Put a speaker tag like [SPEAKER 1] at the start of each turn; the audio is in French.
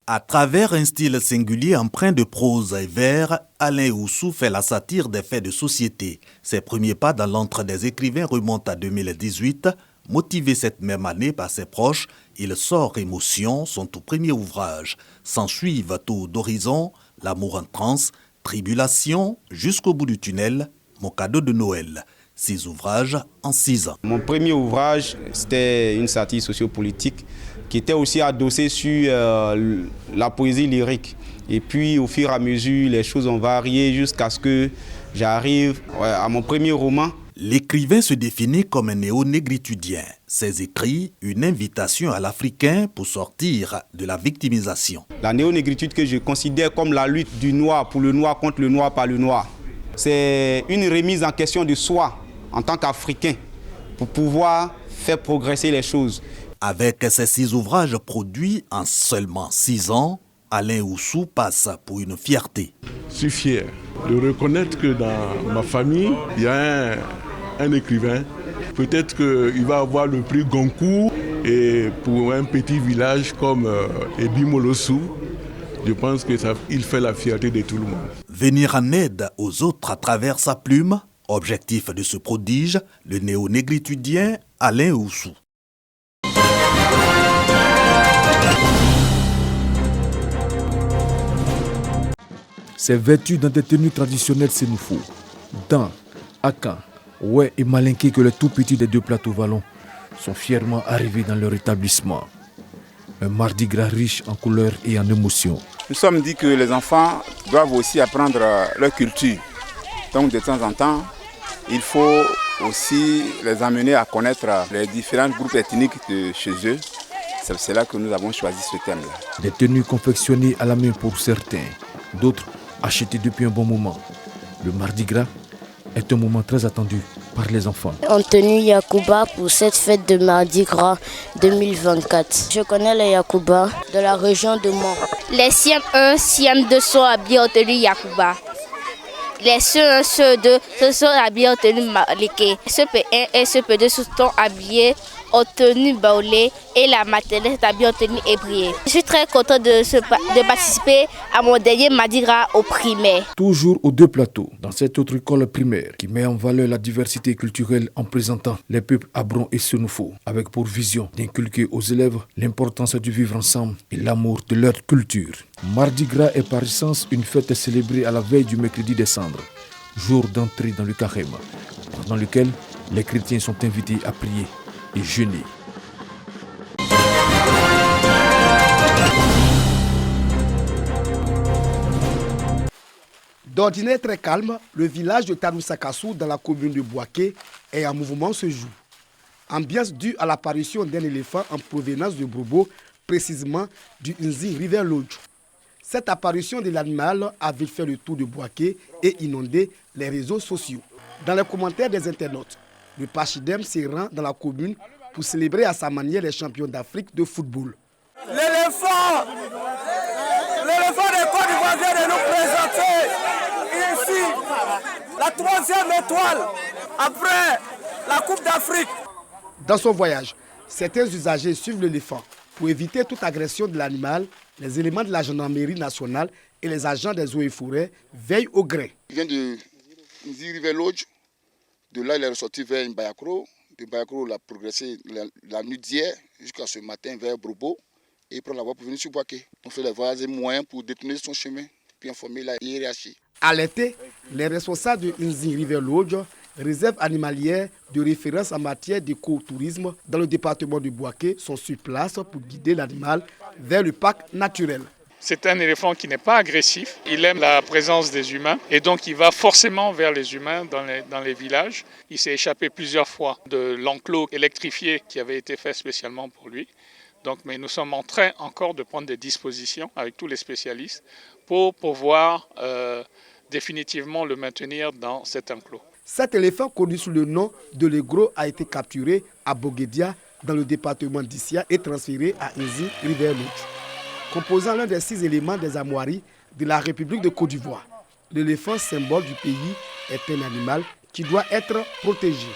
[SPEAKER 1] À travers un style singulier empreint de prose et vers, Alain Oussou fait la satire des faits de société. Ses premiers pas dans l'antre des écrivains remontent à 2018. Motivé cette même année par ses proches, il sort Émotion, son tout premier ouvrage. S'ensuivent Tour d'horizon, L'amour en transe, Tribulation, Jusqu'au bout du tunnel, Mon cadeau de Noël. 6 ouvrages en 6 ans.
[SPEAKER 2] Mon premier ouvrage, c'était une satire sociopolitique qui était aussi adossée sur la poésie lyrique. Et puis, au fur et à mesure, les choses ont varié jusqu'à ce que j'arrive à mon premier roman.
[SPEAKER 1] L'écrivain se définit comme un néo-négritudien. Ses écrits, une invitation à l'Africain pour sortir de la victimisation.
[SPEAKER 2] La néo-négritude que je considère comme la lutte du noir pour le noir contre le noir par le noir. C'est une remise en question de soi en tant qu'Africain pour pouvoir faire progresser les choses.
[SPEAKER 1] Avec ses 6 ouvrages produits en seulement 6 ans, Alain Oussou passe pour une fierté.
[SPEAKER 3] Je suis fier de reconnaître que dans ma famille, il y a un écrivain. Peut-être qu'il va avoir le prix Goncourt et pour un petit village comme Ebimolossou, je pense qu'il fait la fierté de tout le monde.
[SPEAKER 1] Venir en aide aux autres à travers sa plume, objectif de ce prodige, le néo-négritudien Alain Oussou.
[SPEAKER 4] C'est vêtu dans des tenues traditionnelles sénoufo. Dans Akan, Oué et Malinké que les tout petits des 2 plateaux vallons sont fièrement arrivés dans leur établissement. Un mardi gras riche en couleurs et en émotions.
[SPEAKER 5] Nous sommes dit que les enfants doivent aussi apprendre leur culture. Donc de temps en temps, il faut aussi les amener à connaître les différents groupes ethniques de chez eux. C'est pour cela que nous avons choisi ce thème-là.
[SPEAKER 4] Des tenues confectionnées à la main pour certains, d'autres achetées depuis un bon moment. Le Mardi Gras est un moment très attendu par les enfants.
[SPEAKER 6] En tenue Yacouba pour cette fête de Mardi Gras 2024. Je connais les Yacouba de la région de Mont.
[SPEAKER 7] Les CM1, CM2 sont habillés en tenue Yacouba. Les CE1, CE2 sont habillés en tenue Malinké. CP1 et CP2 sont habillés en tenue baoulé et la maternelle est habillée en tenue ébriée. Je suis très content de participer à mon dernier Mardi Gras au primaire.
[SPEAKER 4] Toujours aux 2 plateaux, dans cette autre école primaire qui met en valeur la diversité culturelle en présentant les peuples Abron et Sénoufo, avec pour vision d'inculquer aux élèves l'importance du vivre ensemble et l'amour de leur culture. Mardi Gras est par essence une fête célébrée à la veille du mercredi des cendres, jour d'entrée dans le carême, pendant lequel les chrétiens sont invités à prier et jeûner.
[SPEAKER 8] D'ordinaire très calme, le village de Taroussakassou dans la commune de Bouaké est en mouvement ce jour. Ambiance due à l'apparition d'un éléphant en provenance de Bobo, précisément du Nzi River Lodge. Cette apparition de l'animal a vite fait le tour de Bouaké et inondé les réseaux sociaux. Dans les commentaires des internautes, le Pachidem se rend dans la commune pour célébrer à sa manière les champions d'Afrique de football.
[SPEAKER 9] L'éléphant de Côte d'Ivoire vient de nous présenter ici la 3e étoile après la Coupe d'Afrique.
[SPEAKER 8] Dans son voyage, certains usagers suivent l'éléphant. Pour éviter toute agression de l'animal, les éléments de la gendarmerie nationale et les agents des eaux et forêts veillent au grain.
[SPEAKER 10] Il vient de Nzi River Lodge. De là, il est ressorti vers Mbayakro. De Mbayakro, il a progressé la nuit d'hier jusqu'à ce matin vers Brobo. Et il prend la voie pour venir sur Bouaké. On fait les voyages moyens pour détourner son chemin, puis informer la hiérarchie.
[SPEAKER 8] À l'été, les responsables de Nzi River Lodge, réserve animalière de référence en matière d'écotourisme dans le département de Bouaké, sont sur place pour guider l'animal vers le parc naturel.
[SPEAKER 11] C'est un éléphant qui n'est pas agressif, il aime la présence des humains et donc il va forcément vers les humains dans les villages. Il s'est échappé plusieurs fois de l'enclos électrifié qui avait été fait spécialement pour lui. Mais nous sommes en train encore de prendre des dispositions avec tous les spécialistes pour pouvoir définitivement le maintenir dans cet enclos.
[SPEAKER 8] Cet éléphant connu sous le nom de l'Egro a été capturé à Boguedia dans le département d'Issia et transféré à Nzi River Lodge. Composant l'un des 6 éléments des armoiries de la République de Côte d'Ivoire. L'éléphant, symbole du pays, est un animal qui doit être protégé.